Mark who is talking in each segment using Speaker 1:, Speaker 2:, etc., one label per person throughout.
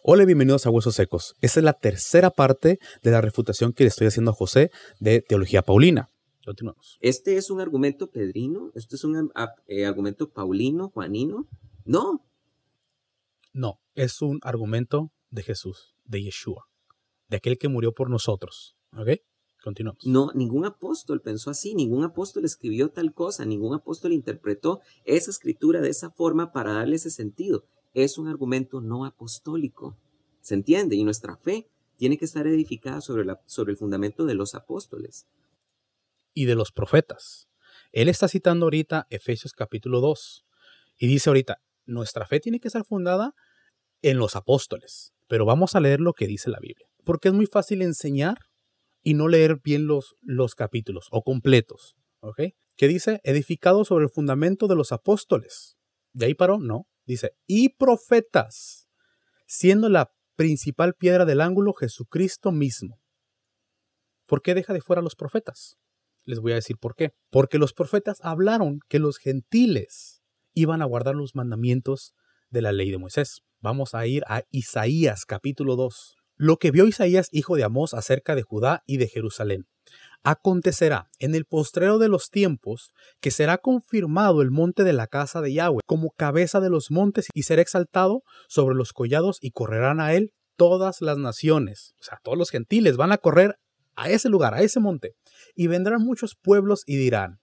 Speaker 1: Hola y bienvenidos a Huesos Secos. Esta es la tercera parte de la refutación que le estoy haciendo a José de Teología Paulina. Continuamos.
Speaker 2: ¿Este es un argumento pedrino? ¿Este es un argumento paulino, juanino? No.
Speaker 1: No, es un argumento de Jesús, de Yeshua, de aquel que murió por nosotros. ¿Ok? Continuamos.
Speaker 2: No, ningún apóstol pensó así, ningún apóstol escribió tal cosa, ningún apóstol interpretó esa escritura de esa forma para darle ese sentido. Es un argumento no apostólico. ¿Se entiende? Y nuestra fe tiene que estar edificada sobre el fundamento de los apóstoles.
Speaker 1: Y de los profetas. Él está citando ahorita Efesios capítulo 2. Y dice ahorita, nuestra fe tiene que estar fundada en los apóstoles. Pero vamos a leer lo que dice la Biblia. Porque es muy fácil enseñar y no leer bien los capítulos o completos. ¿Ok? ¿Qué dice? Edificado sobre el fundamento de los apóstoles. ¿De ahí paró? No. Dice, y profetas, siendo la principal piedra del ángulo Jesucristo mismo. ¿Por qué deja de fuera a los profetas? Les voy a decir por qué. Porque los profetas hablaron que los gentiles iban a guardar los mandamientos de la ley de Moisés. Vamos a ir a Isaías capítulo 2. Lo que vio Isaías, hijo de Amós, acerca de Judá y de Jerusalén. Acontecerá en el postrero de los tiempos que será confirmado el monte de la casa de Yahweh como cabeza de los montes y será exaltado sobre los collados y correrán a él todas las naciones. O sea, todos los gentiles van a correr a ese lugar, a ese monte. Y vendrán muchos pueblos y dirán,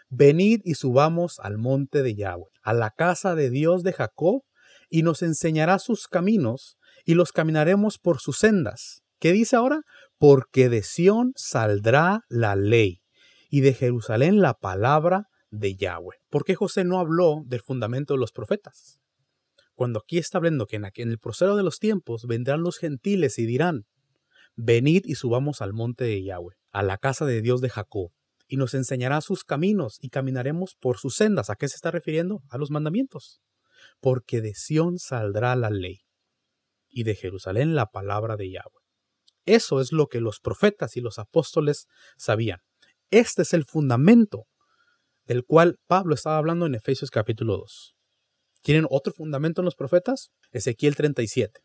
Speaker 1: venid y subamos al monte de Yahweh, a la casa de Dios de Jacob, y nos enseñará sus caminos, y los caminaremos por sus sendas. ¿Qué dice ahora? Porque de Sión saldrá la ley, y de Jerusalén la palabra de Yahweh. ¿Por qué José no habló del fundamento de los profetas? Cuando aquí está hablando que en el proceso de los tiempos vendrán los gentiles y dirán, venid y subamos al monte de Yahweh, a la casa de Dios de Jacob, y nos enseñará sus caminos y caminaremos por sus sendas. ¿A qué se está refiriendo? A los mandamientos. Porque de Sión saldrá la ley, y de Jerusalén la palabra de Yahweh. Eso es lo que los profetas y los apóstoles sabían. Este es el fundamento del cual Pablo estaba hablando en Efesios capítulo 2. ¿Quieren otro fundamento en los profetas? Ezequiel 37.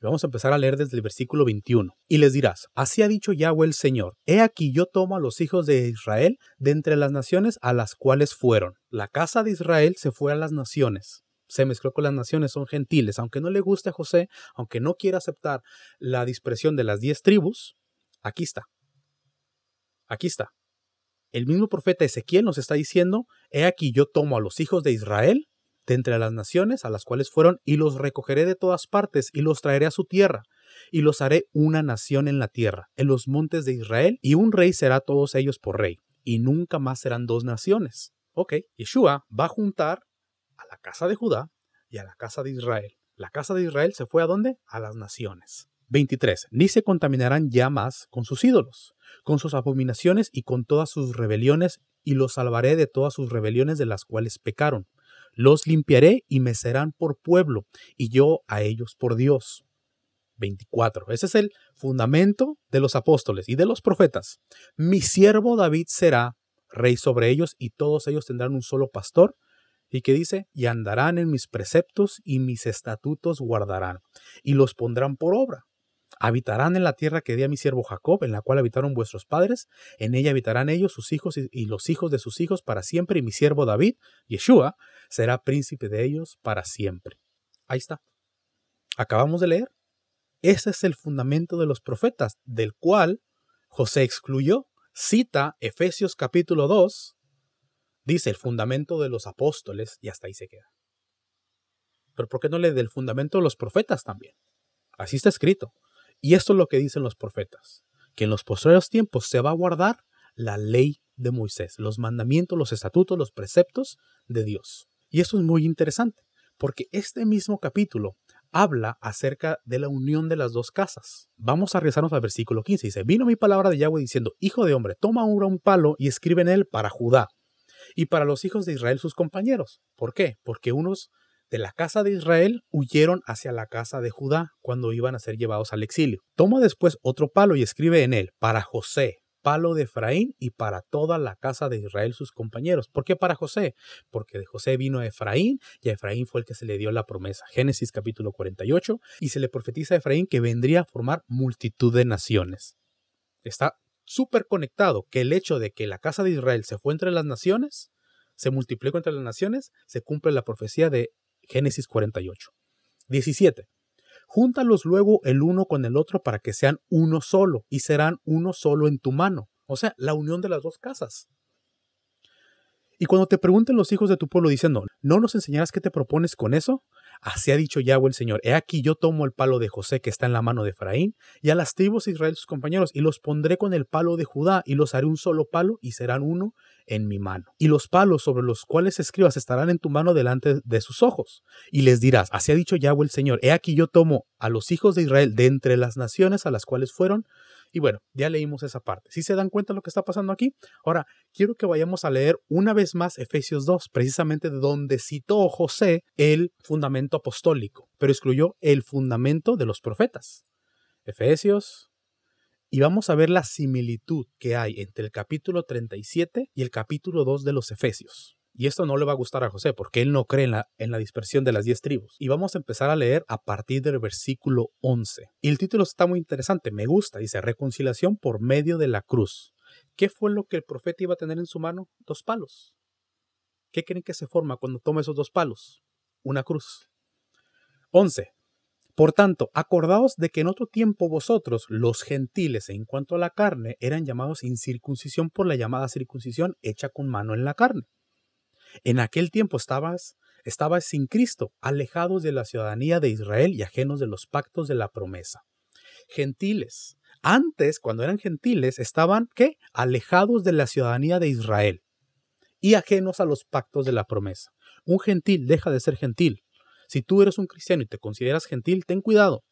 Speaker 1: Vamos a empezar a leer desde el versículo 21. Y les dirás, así ha dicho Yahweh el Señor, he aquí yo tomo a los hijos de Israel de entre las naciones a las cuales fueron. La casa de Israel se fue a las naciones. Se mezcló con las naciones, son gentiles. Aunque no le guste a José, aunque no quiera aceptar la dispersión de las 10 tribus, aquí está. Aquí está. El mismo profeta Ezequiel nos está diciendo, he aquí yo tomo a los hijos de Israel de entre las naciones a las cuales fueron, y los recogeré de todas partes, y los traeré a su tierra, y los haré una nación en la tierra, en los montes de Israel, y un rey será a todos ellos por rey, y nunca más serán dos naciones. Ok, Yeshua va a juntar a la casa de Judá y a la casa de Israel. La casa de Israel se fue ¿a dónde? A las naciones. 23. Ni se contaminarán ya más con sus ídolos, con sus abominaciones y con todas sus rebeliones, y los salvaré de todas sus rebeliones de las cuales pecaron. Los limpiaré y me serán por pueblo, y yo a ellos por Dios. 24. Ese es el fundamento de los apóstoles y de los profetas. Mi siervo David será rey sobre ellos, y todos ellos tendrán un solo pastor. ¿Y qué dice? Y andarán en mis preceptos y mis estatutos guardarán, y los pondrán por obra. Habitarán en la tierra que di a mi siervo Jacob, en la cual habitaron vuestros padres. En ella habitarán ellos, sus hijos y los hijos de sus hijos para siempre. Y mi siervo David, Yeshua, será príncipe de ellos para siempre. Ahí está. Acabamos de leer. Ese es el fundamento de los profetas, del cual José excluyó. Cita Efesios capítulo 2. Dice el fundamento de los apóstoles y hasta ahí se queda. Pero ¿por qué no lee del fundamento de los profetas también? Así está escrito. Y esto es lo que dicen los profetas, que en los postreros tiempos se va a guardar la ley de Moisés, los mandamientos, los estatutos, los preceptos de Dios. Y esto es muy interesante, porque este mismo capítulo habla acerca de la unión de las dos casas. Vamos a regresarnos al versículo 15. Dice, vino mi palabra de Yahweh diciendo, hijo de hombre, toma ahora un palo y escribe en él para Judá y para los hijos de Israel sus compañeros. ¿Por qué? Porque unos de la casa de Israel huyeron hacia la casa de Judá cuando iban a ser llevados al exilio. Toma después otro palo y escribe en él, para José, palo de Efraín y para toda la casa de Israel sus compañeros. ¿Por qué para José? Porque de José vino a Efraín y a Efraín fue el que se le dio la promesa. Génesis capítulo 48, y se le profetiza a Efraín que vendría a formar multitud de naciones. Está súper conectado que el hecho de que la casa de Israel se fue entre las naciones, se multiplicó entre las naciones, se cumple la profecía de Génesis 48. 17. Júntalos luego el uno con el otro para que sean uno solo, y serán uno solo en tu mano. O sea, la unión de las dos casas. Y cuando te pregunten los hijos de tu pueblo diciendo, ¿no nos enseñarás qué te propones con eso? Así ha dicho Yahweh el Señor. He aquí yo tomo el palo de José que está en la mano de Efraín, y a las tribus de Israel sus compañeros, y los pondré con el palo de Judá, y los haré un solo palo, y serán uno en mi mano. Y los palos sobre los cuales escribas estarán en tu mano delante de sus ojos. Y les dirás, así ha dicho Yahweh el Señor. He aquí yo tomo a los hijos de Israel de entre las naciones a las cuales fueron. Y bueno, ya leímos esa parte. ¿Sí se dan cuenta de lo que está pasando aquí? Ahora, quiero que vayamos a leer una vez más Efesios 2, precisamente de donde citó José el fundamento apostólico, pero excluyó el fundamento de los profetas. Efesios, y vamos a ver la similitud que hay entre el capítulo 37 y el capítulo 2 de los Efesios. Y esto no le va a gustar a José porque él no cree en la dispersión de las 10 tribus. Y vamos a empezar a leer a partir del versículo 11. Y el título está muy interesante, me gusta. Dice, reconciliación por medio de la cruz. ¿Qué fue lo que el profeta iba a tener en su mano? 2 palos. ¿Qué creen que se forma cuando toma esos 2 palos? Una cruz. 11. Por tanto, acordaos de que en otro tiempo vosotros, los gentiles, en cuanto a la carne, eran llamados incircuncisión por la llamada circuncisión hecha con mano en la carne. En aquel tiempo estabas sin Cristo, alejados de la ciudadanía de Israel y ajenos de los pactos de la promesa. Gentiles. Antes, cuando eran gentiles, estaban, ¿qué? Alejados de la ciudadanía de Israel y ajenos a los pactos de la promesa. Un gentil deja de ser gentil. Si tú eres un cristiano y te consideras gentil, ten cuidado,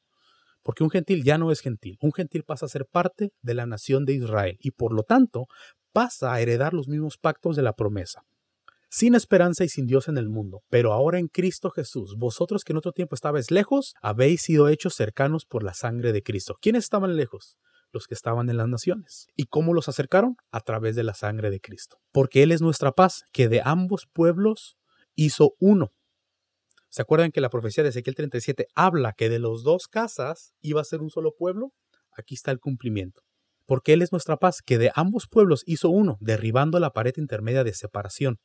Speaker 1: porque un gentil ya no es gentil. Un gentil pasa a ser parte de la nación de Israel y por lo tanto pasa a heredar los mismos pactos de la promesa. Sin esperanza y sin Dios en el mundo, pero ahora en Cristo Jesús, vosotros que en otro tiempo estabais lejos, habéis sido hechos cercanos por la sangre de Cristo. ¿Quiénes estaban lejos? Los que estaban en las naciones. ¿Y cómo los acercaron? A través de la sangre de Cristo. Porque Él es nuestra paz, que de ambos pueblos hizo uno. ¿Se acuerdan que la profecía de Ezequiel 37 habla que de los 2 casas iba a ser un solo pueblo? Aquí está el cumplimiento. Porque Él es nuestra paz, que de ambos pueblos hizo uno, derribando la pared intermedia de separación.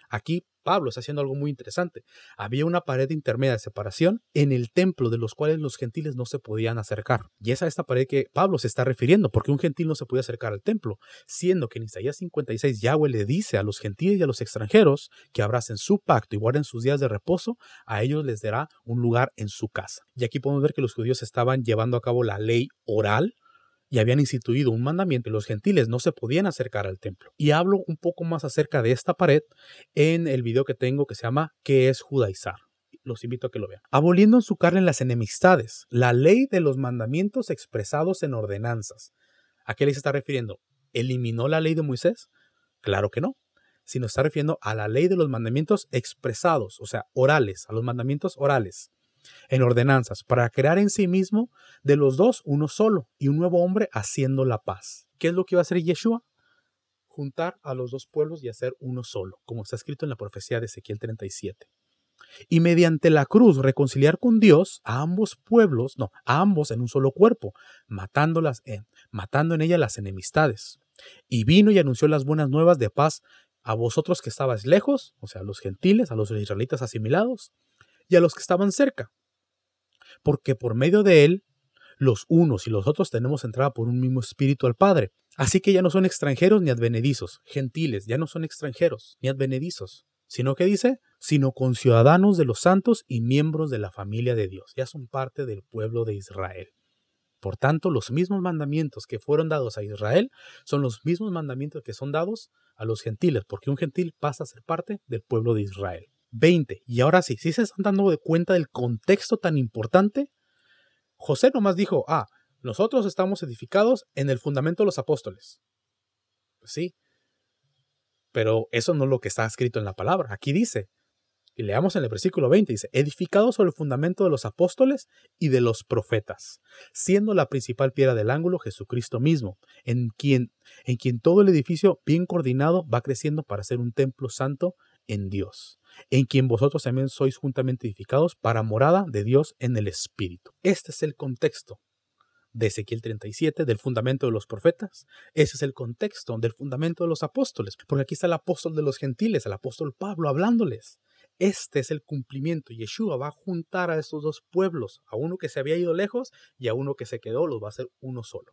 Speaker 1: Aquí Pablo está haciendo algo muy interesante. Había una pared intermedia de separación en el templo de los cuales los gentiles no se podían acercar. Y es a esta pared que Pablo se está refiriendo, porque un gentil no se podía acercar al templo, siendo que en Isaías 56 Yahweh le dice a los gentiles y a los extranjeros que abracen su pacto y guarden sus días de reposo, a ellos les dará un lugar en su casa. Y aquí podemos ver que los judíos estaban llevando a cabo la ley oral, y habían instituido un mandamiento y los gentiles no se podían acercar al templo. Y hablo un poco más acerca de esta pared en el video que tengo que se llama ¿Qué es judaizar? Los invito a que lo vean. Aboliendo en su carne las enemistades, la ley de los mandamientos expresados en ordenanzas. ¿A qué ley se está refiriendo? ¿Eliminó la ley de Moisés? Claro que no. Sino está refiriendo a la ley de los mandamientos expresados, o sea, orales, a los mandamientos orales. En ordenanzas, para crear en sí mismo de los 2 uno solo y un nuevo hombre haciendo la paz. ¿Qué es lo que iba a hacer Yeshua? Juntar a los 2 pueblos y hacer uno solo, como está escrito en la profecía de Ezequiel 37. Y mediante la cruz reconciliar con Dios a ambos pueblos, a ambos en un solo cuerpo, matando en ella las enemistades. Y vino y anunció las buenas nuevas de paz a vosotros que estabais lejos, o sea, a los gentiles, a los israelitas asimilados, y a los que estaban cerca, porque por medio de él, los unos y los otros tenemos entrada por un mismo espíritu al Padre. Así que ya no son extranjeros ni advenedizos, gentiles, ya no son extranjeros ni advenedizos, sino que dice, sino conciudadanos de los santos y miembros de la familia de Dios, ya son parte del pueblo de Israel. Por tanto, los mismos mandamientos que fueron dados a Israel son los mismos mandamientos que son dados a los gentiles, porque un gentil pasa a ser parte del pueblo de Israel. 20. Y ahora sí, ¿sí se están dando cuenta del contexto tan importante? José nomás dijo, nosotros estamos edificados en el fundamento de los apóstoles. Pues sí, pero eso no es lo que está escrito en la palabra. Aquí dice, Y leamos en el versículo 20, dice, edificado sobre el fundamento de los apóstoles y de los profetas, siendo la principal piedra del ángulo Jesucristo mismo, en quien todo el edificio bien coordinado va creciendo para ser un templo santo en Dios, en quien vosotros también sois juntamente edificados para morada de Dios en el Espíritu. Este es el contexto de Ezequiel 37, del fundamento de los profetas. Ese es el contexto del fundamento de los apóstoles, porque aquí está el apóstol de los gentiles, el apóstol Pablo, hablándoles. Este es el cumplimiento. Yeshua va a juntar a estos dos pueblos, a uno que se había ido lejos y a uno que se quedó, los va a hacer uno solo.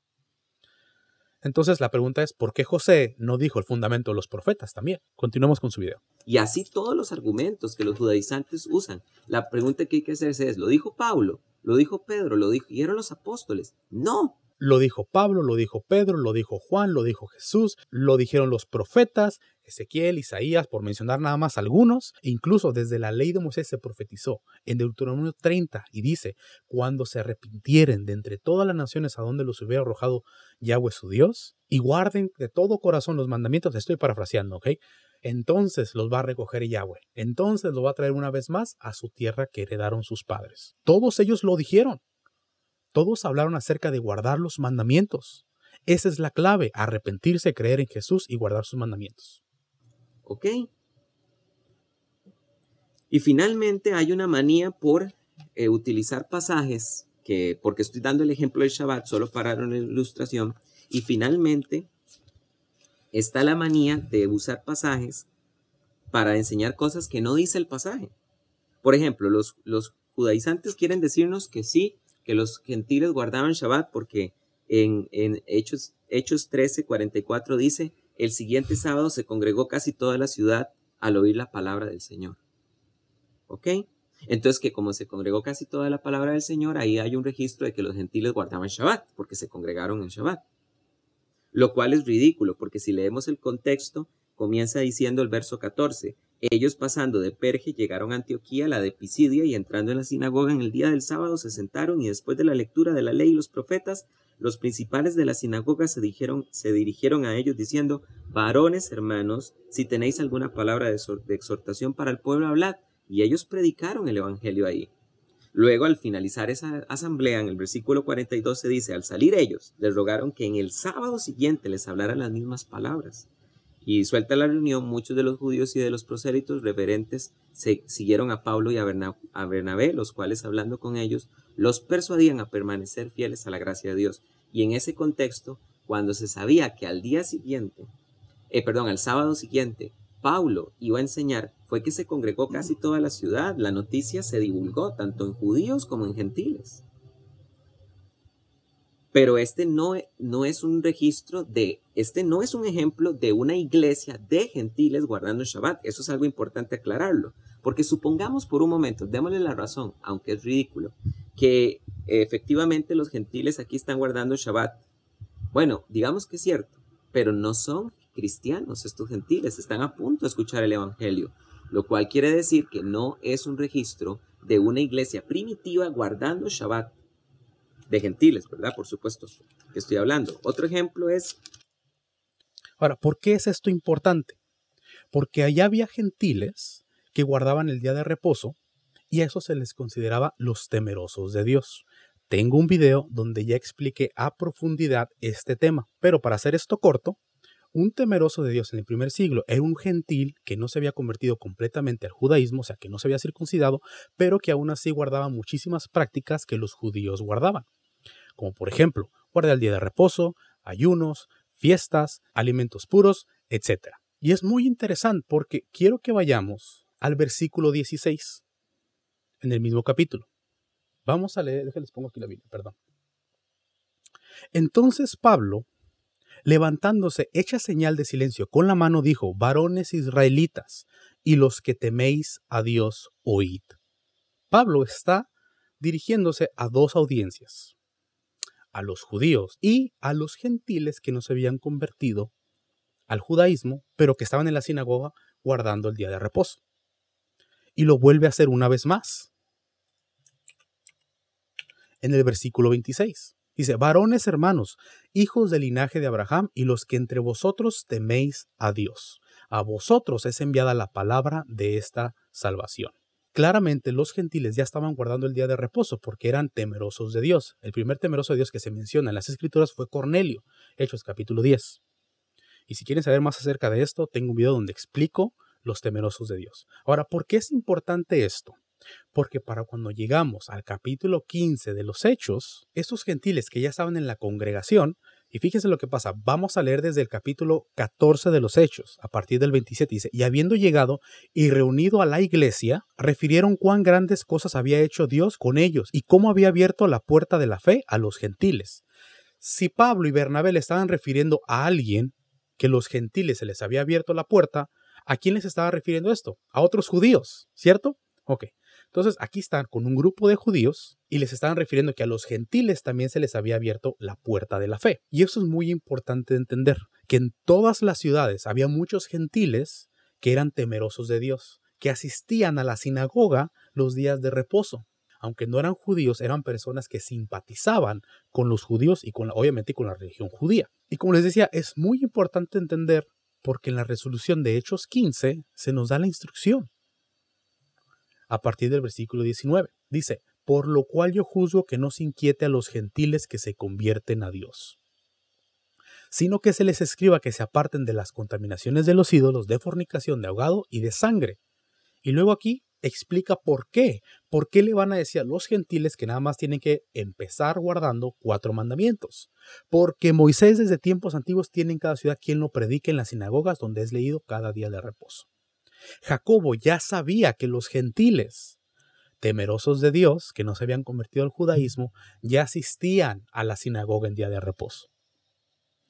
Speaker 1: Entonces la pregunta es, ¿por qué José no dijo el fundamento de los profetas también? Continuemos con su video.
Speaker 2: Y así todos los argumentos que los judaizantes usan. La pregunta que hay que hacerse es, ¿lo dijo Pablo? ¿Lo dijo Pedro? ¿Lo dijeron los apóstoles? No.
Speaker 1: Lo dijo Pablo, lo dijo Pedro, lo dijo Juan, lo dijo Jesús, lo dijeron los profetas, Ezequiel, Isaías, por mencionar nada más algunos. Incluso desde la ley de Moisés se profetizó en Deuteronomio 30 y dice, cuando se arrepintieren de entre todas las naciones a donde los hubiera arrojado Yahweh su Dios, y guarden de todo corazón los mandamientos, estoy parafraseando, ¿ok? Entonces los va a recoger Yahweh. Entonces los va a traer una vez más a su tierra que heredaron sus padres. Todos ellos lo dijeron. Todos hablaron acerca de guardar los mandamientos. Esa es la clave, arrepentirse, creer en Jesús y guardar sus mandamientos.
Speaker 2: ¿Ok? Y finalmente hay una manía por utilizar pasajes, porque estoy dando el ejemplo del Shabbat, solo para una ilustración, y finalmente está la manía de usar pasajes para enseñar cosas que no dice el pasaje. Por ejemplo, los judaizantes quieren decirnos que sí, que los gentiles guardaban Shabbat porque en Hechos 13:44 dice, el siguiente sábado se congregó casi toda la ciudad al oír la palabra del Señor. ¿Ok? Entonces que como se congregó casi toda la palabra del Señor, ahí hay un registro de que los gentiles guardaban Shabbat porque se congregaron en Shabbat. Lo cual es ridículo porque si leemos el contexto, comienza diciendo el verso 14, ellos pasando de Perge llegaron a Antioquía, la de Pisidia, y entrando en la sinagoga en el día del sábado se sentaron y después de la lectura de la ley y los profetas, los principales de la sinagoga se dirigieron a ellos diciendo, varones hermanos, si tenéis alguna palabra de exhortación para el pueblo, hablad. Y ellos predicaron el evangelio ahí. Luego, al finalizar esa asamblea, en el versículo 42 se dice, al salir ellos, les rogaron que en el sábado siguiente les hablaran las mismas palabras. Y suelta la reunión, muchos de los judíos y de los prosélitos reverentes siguieron a Pablo y a Bernabé, los cuales hablando con ellos, los persuadían a permanecer fieles a la gracia de Dios. Y en ese contexto, cuando se sabía que al sábado siguiente, Pablo iba a enseñar, fue que se congregó casi toda la ciudad. La noticia se divulgó tanto en judíos como en gentiles. Pero este no es un ejemplo de una iglesia de gentiles guardando el Shabbat. Eso es algo importante aclararlo. Porque supongamos por un momento, démosle la razón, aunque es ridículo, que efectivamente los gentiles aquí están guardando el Shabbat. Bueno, digamos que es cierto, pero no son cristianos estos gentiles, están a punto de escuchar el evangelio, lo cual quiere decir que no es un registro de una iglesia primitiva guardando Shabbat de gentiles, ¿verdad? Por supuesto que estoy hablando. Otro ejemplo es...
Speaker 1: Ahora, ¿por qué es esto importante? Porque allá había gentiles que guardaban el día de reposo y a eso se les consideraba los temerosos de Dios. Tengo un video donde ya expliqué a profundidad este tema, pero para hacer esto corto, un temeroso de Dios en el primer siglo era un gentil que no se había convertido completamente al judaísmo, o sea, que no se había circuncidado, pero que aún así guardaba muchísimas prácticas que los judíos guardaban. Como por ejemplo, guardar el día de reposo, ayunos, fiestas, alimentos puros, etc. Y es muy interesante porque quiero que vayamos al versículo 16, en el mismo capítulo. Vamos a leer, déjenles pongo aquí la Biblia, perdón. Entonces Pablo, levantándose, hecha señal de silencio con la mano, dijo, varones israelitas, y los que teméis a Dios, oíd. Pablo está dirigiéndose a dos audiencias, a los judíos y a los gentiles que no se habían convertido al judaísmo, pero que estaban en la sinagoga guardando el día de reposo. Y lo vuelve a hacer una vez más. En el versículo 26. Dice, varones hermanos, hijos del linaje de Abraham y los que entre vosotros teméis a Dios. A vosotros es enviada la palabra de esta salvación. Claramente los gentiles ya estaban guardando el día de reposo porque eran temerosos de Dios. El primer temeroso de Dios que se menciona en las Escrituras fue Cornelio, Hechos capítulo 10. Y si quieren saber más acerca de esto, tengo un video donde explico los temerosos de Dios. Ahora, ¿por qué es importante esto? Porque para cuando llegamos al capítulo 15 de los Hechos, estos gentiles que ya estaban en la congregación, y fíjense lo que pasa, vamos a leer desde el capítulo 14 de los Hechos, a partir del 27, dice, y habiendo llegado y reunido a la iglesia, refirieron cuán grandes cosas había hecho Dios con ellos y cómo había abierto la puerta de la fe a los gentiles. Si Pablo y Bernabé le estaban refiriendo a alguien que los gentiles se les había abierto la puerta, ¿a quién les estaba refiriendo esto? A otros judíos, ¿cierto? Ok. Entonces aquí están con un grupo de judíos y les estaban refiriendo que a los gentiles también se les había abierto la puerta de la fe. Y eso es muy importante de entender, que en todas las ciudades había muchos gentiles que eran temerosos de Dios, que asistían a la sinagoga los días de reposo. Aunque no eran judíos, eran personas que simpatizaban con los judíos y obviamente con la religión judía. Y como les decía, es muy importante entender porque en la resolución de Hechos 15 se nos da la instrucción. A partir del versículo 19. Dice, por lo cual yo juzgo que no se inquiete a los gentiles que se convierten a Dios, sino que se les escriba que se aparten de las contaminaciones de los ídolos, de fornicación, de ahogado y de sangre. Y luego aquí explica por qué. ¿Por qué le van a decir a los gentiles que nada más tienen que empezar guardando 4 mandamientos? Porque Moisés desde tiempos antiguos tiene en cada ciudad quien lo predique en las sinagogas donde es leído cada día de reposo. Jacobo ya sabía que los gentiles, temerosos de Dios, que no se habían convertido al judaísmo, ya asistían a la sinagoga en día de reposo.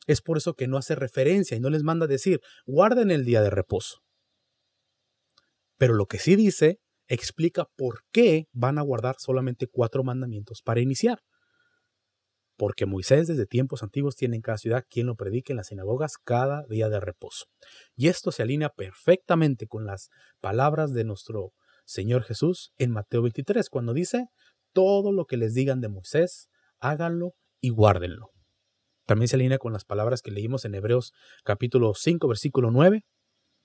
Speaker 1: Es por eso que no hace referencia y no les manda decir, guarden el día de reposo. Pero lo que sí dice, explica por qué van a guardar solamente 4 mandamientos para iniciar. Porque Moisés desde tiempos antiguos tiene en cada ciudad quien lo predique en las sinagogas cada día de reposo. Y esto se alinea perfectamente con las palabras de nuestro Señor Jesús en Mateo 23, cuando dice, todo lo que les digan de Moisés, háganlo y guárdenlo. También se alinea con las palabras que leímos en Hebreos capítulo 5, versículo 9.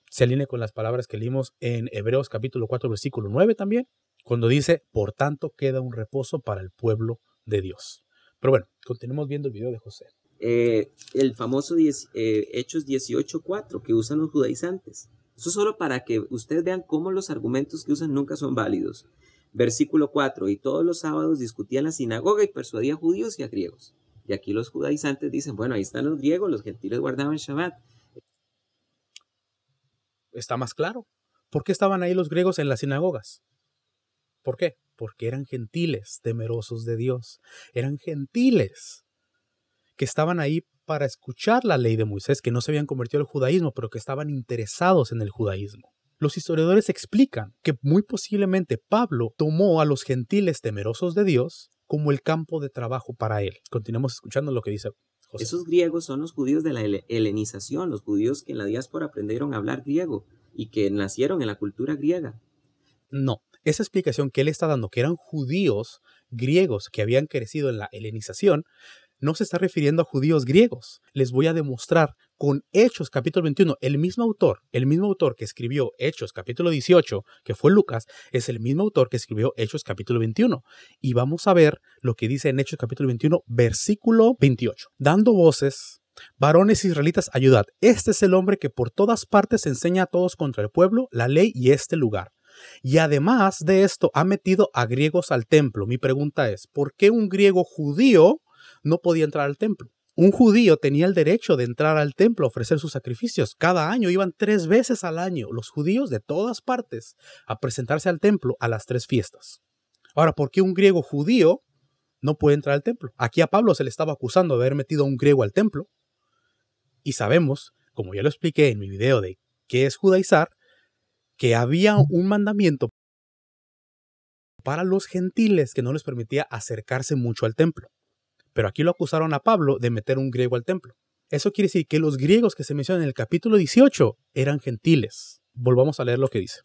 Speaker 1: Se alinea con las palabras que leímos en Hebreos capítulo 4, versículo 9 también, cuando dice, por tanto queda un reposo para el pueblo de Dios. Pero bueno, continuemos viendo el video de José.
Speaker 2: El famoso Hechos 18:4 que usan los judaizantes. Eso solo para que ustedes vean cómo los argumentos que usan nunca son válidos. Versículo 4, y todos los sábados discutía en la sinagoga y persuadía a judíos y a griegos. Y aquí los judaizantes dicen, bueno, ahí están los griegos, los gentiles guardaban Shabbat.
Speaker 1: Está más claro. ¿Por qué estaban ahí los griegos en las sinagogas? ¿Por qué? Porque eran gentiles, temerosos de Dios. Eran gentiles que estaban ahí para escuchar la ley de Moisés, que no se habían convertido al judaísmo, pero que estaban interesados en el judaísmo. Los historiadores explican que muy posiblemente Pablo tomó a los gentiles temerosos de Dios como el campo de trabajo para él. Continuemos escuchando lo que dice José.
Speaker 2: Esos griegos son los judíos de la helenización, los judíos que en la diáspora aprendieron a hablar griego y que nacieron en la cultura griega.
Speaker 1: No, esa explicación que él está dando, que eran judíos griegos que habían crecido en la helenización, no se está refiriendo a judíos griegos. Les voy a demostrar con Hechos capítulo 21. El mismo autor que escribió Hechos capítulo 18, que fue Lucas, es el mismo autor que escribió Hechos capítulo 21. Y vamos a ver lo que dice en Hechos capítulo 21, versículo 28. Dando voces, varones israelitas, ayudad. Este es el hombre que por todas partes enseña a todos contra el pueblo, la ley y este lugar. Y además de esto, ha metido a griegos al templo. Mi pregunta es, ¿por qué un griego judío no podía entrar al templo? Un judío tenía el derecho de entrar al templo a ofrecer sus sacrificios. Cada año iban 3 veces al año los judíos de todas partes a presentarse al templo a las 3 fiestas. Ahora, ¿por qué un griego judío no puede entrar al templo? Aquí a Pablo se le estaba acusando de haber metido a un griego al templo. Y sabemos, como ya lo expliqué en mi video de qué es judaizar, que había un mandamiento para los gentiles que no les permitía acercarse mucho al templo. Pero aquí lo acusaron a Pablo de meter un griego al templo. Eso quiere decir que los griegos que se mencionan en el capítulo 18 eran gentiles. Volvamos a leer lo que dice.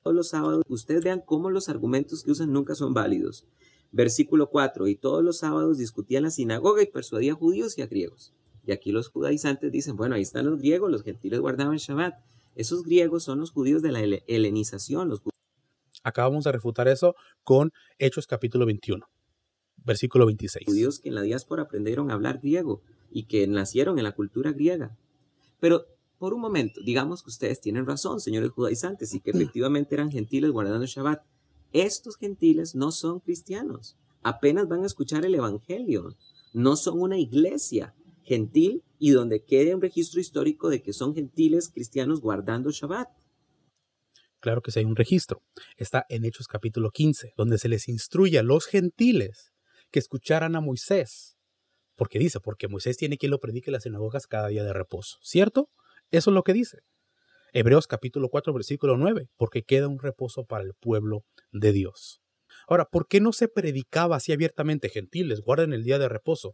Speaker 2: Todos los sábados, ustedes vean cómo los argumentos que usan nunca son válidos. Versículo 4, y todos los sábados discutía en la sinagoga y persuadía a judíos y a griegos. Y aquí los judaizantes dicen, bueno, ahí están los griegos, los gentiles guardaban Shabbat. Esos griegos son los judíos de la helenización, los
Speaker 1: Acabamos de refutar eso con Hechos capítulo 21, versículo 26.
Speaker 2: judíos que en la diáspora aprendieron a hablar griego y que nacieron en la cultura griega. Pero por un momento, digamos que ustedes tienen razón, señores judaizantes, y que efectivamente eran gentiles guardando Shabbat. Estos gentiles no son cristianos, apenas van a escuchar el evangelio, no son una iglesia gentil y donde quede un registro histórico de que son gentiles cristianos guardando Shabbat.
Speaker 1: Claro que sí hay un registro. Está en Hechos capítulo 15, donde se les instruye a los gentiles que escucharan a Moisés. Porque dice, porque Moisés tiene quien lo predique en las sinagogas cada día de reposo. ¿Cierto? Eso es lo que dice. Hebreos capítulo 4, versículo 9, porque queda un reposo para el pueblo de Dios. Ahora, ¿por qué no se predicaba así abiertamente? Gentiles, guarden el día de reposo.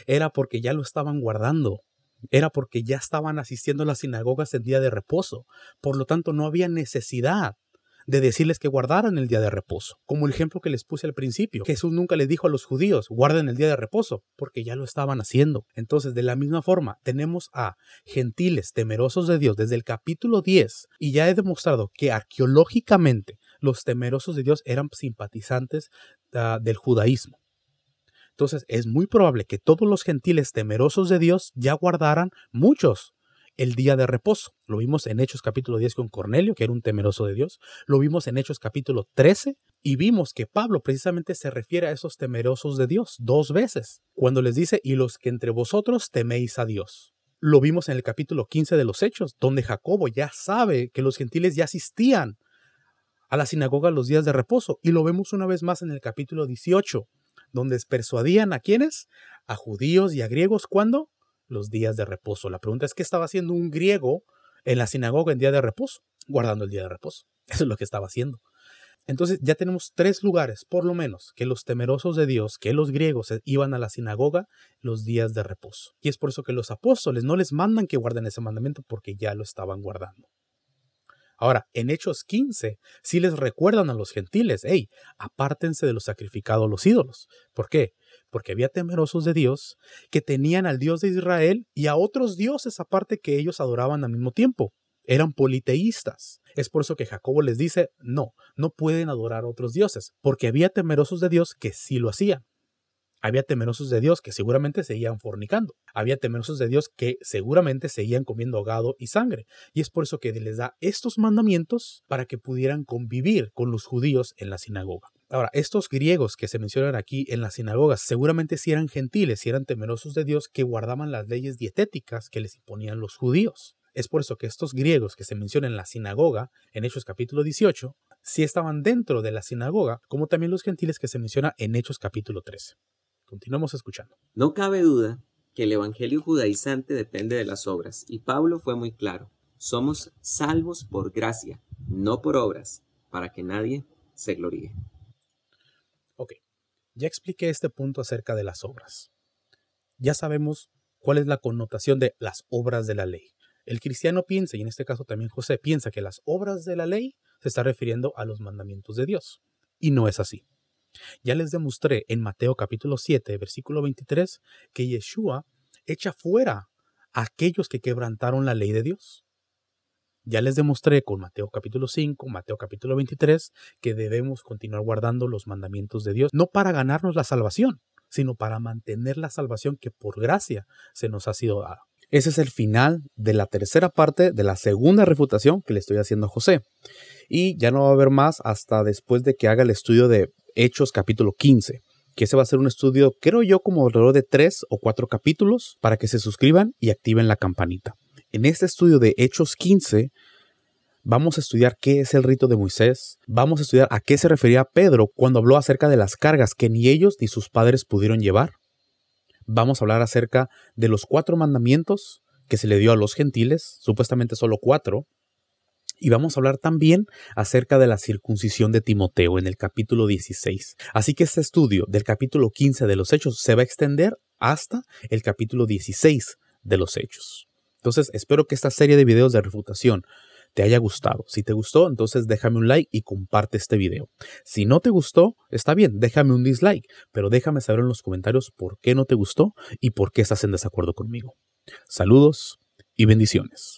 Speaker 1: Era porque ya lo estaban guardando. Era porque ya estaban asistiendo a las sinagogas el día de reposo. Por lo tanto, no había necesidad de decirles que guardaran el día de reposo. Como el ejemplo que les puse al principio. Jesús nunca les dijo a los judíos, guarden el día de reposo, porque ya lo estaban haciendo. Entonces, de la misma forma, tenemos a gentiles temerosos de Dios desde el capítulo 10, y ya he demostrado que arqueológicamente los temerosos de Dios eran simpatizantes del judaísmo. Entonces, es muy probable que todos los gentiles temerosos de Dios ya guardaran muchos el día de reposo. Lo vimos en Hechos capítulo 10 con Cornelio, que era un temeroso de Dios. Lo vimos en Hechos capítulo 13 y vimos que Pablo precisamente se refiere a esos temerosos de Dios 2 veces, cuando les dice, y los que entre vosotros teméis a Dios. Lo vimos en el capítulo 15 de los Hechos, donde Jacobo ya sabe que los gentiles ya asistían a la sinagoga los días de reposo. Y lo vemos una vez más en el capítulo 18, donde persuadían a ¿quiénes? A judíos y a griegos. ¿Cuándo? Los días de reposo. La pregunta es, ¿qué estaba haciendo un griego en la sinagoga en día de reposo? Guardando el día de reposo. Eso es lo que estaba haciendo. Entonces ya tenemos 3 lugares, por lo menos, que los temerosos de Dios, que los griegos iban a la sinagoga los días de reposo. Y es por eso que los apóstoles no les mandan que guarden ese mandamiento, porque ya lo estaban guardando. Ahora, en Hechos 15, sí les recuerdan a los gentiles, hey, apártense de lo sacrificado a los ídolos. ¿Por qué? Porque había temerosos de Dios que tenían al Dios de Israel y a otros dioses aparte que ellos adoraban al mismo tiempo. Eran politeístas. Es por eso que Jacobo les dice, no pueden adorar a otros dioses, porque había temerosos de Dios que sí lo hacían. Había temerosos de Dios que seguramente seguían fornicando. Había temerosos de Dios que seguramente seguían comiendo gado y sangre. Y es por eso que les da estos mandamientos para que pudieran convivir con los judíos en la sinagoga. Ahora, estos griegos que se mencionan aquí en las sinagogas seguramente sí eran gentiles, sí eran temerosos de Dios que guardaban las leyes dietéticas que les imponían los judíos. Es por eso que estos griegos que se mencionan en la sinagoga, en Hechos capítulo 18, sí estaban dentro de la sinagoga, como también los gentiles que se menciona en Hechos capítulo 13. Continuamos escuchando.
Speaker 2: No cabe duda que el evangelio judaizante depende de las obras, y Pablo fue muy claro. Somos salvos por gracia, no por obras, para que nadie se gloríe.
Speaker 1: Ok, ya expliqué este punto acerca de las obras. Ya sabemos cuál es la connotación de las obras de la ley. El cristiano piensa, y en este caso también José piensa, que las obras de la ley se está refiriendo a los mandamientos de Dios. Y no es así. Ya les demostré en Mateo capítulo 7, versículo 23, que Yeshua echa fuera a aquellos que quebrantaron la ley de Dios. Ya les demostré con Mateo capítulo 5, Mateo capítulo 23, que debemos continuar guardando los mandamientos de Dios, no para ganarnos la salvación, sino para mantener la salvación que por gracia se nos ha sido dada. Ese es el final de la tercera parte de la segunda refutación que le estoy haciendo a José. Y ya no va a haber más hasta después de que haga el estudio de Hechos capítulo 15, que ese va a ser un estudio, creo yo, como alrededor de 3 o 4 capítulos, para que se suscriban y activen la campanita. En este estudio de Hechos 15 vamos a estudiar qué es el rito de Moisés, vamos a estudiar a qué se refería Pedro cuando habló acerca de las cargas que ni ellos ni sus padres pudieron llevar. Vamos a hablar acerca de los 4 mandamientos que se le dio a los gentiles, supuestamente solo 4, y vamos a hablar también acerca de la circuncisión de Timoteo en el capítulo 16. Así que este estudio del capítulo 15 de los Hechos se va a extender hasta el capítulo 16 de los Hechos. Entonces, espero que esta serie de videos de refutación te haya gustado. Si te gustó, entonces déjame un like y comparte este video. Si no te gustó, está bien, déjame un dislike, pero déjame saber en los comentarios por qué no te gustó y por qué estás en desacuerdo conmigo. Saludos y bendiciones.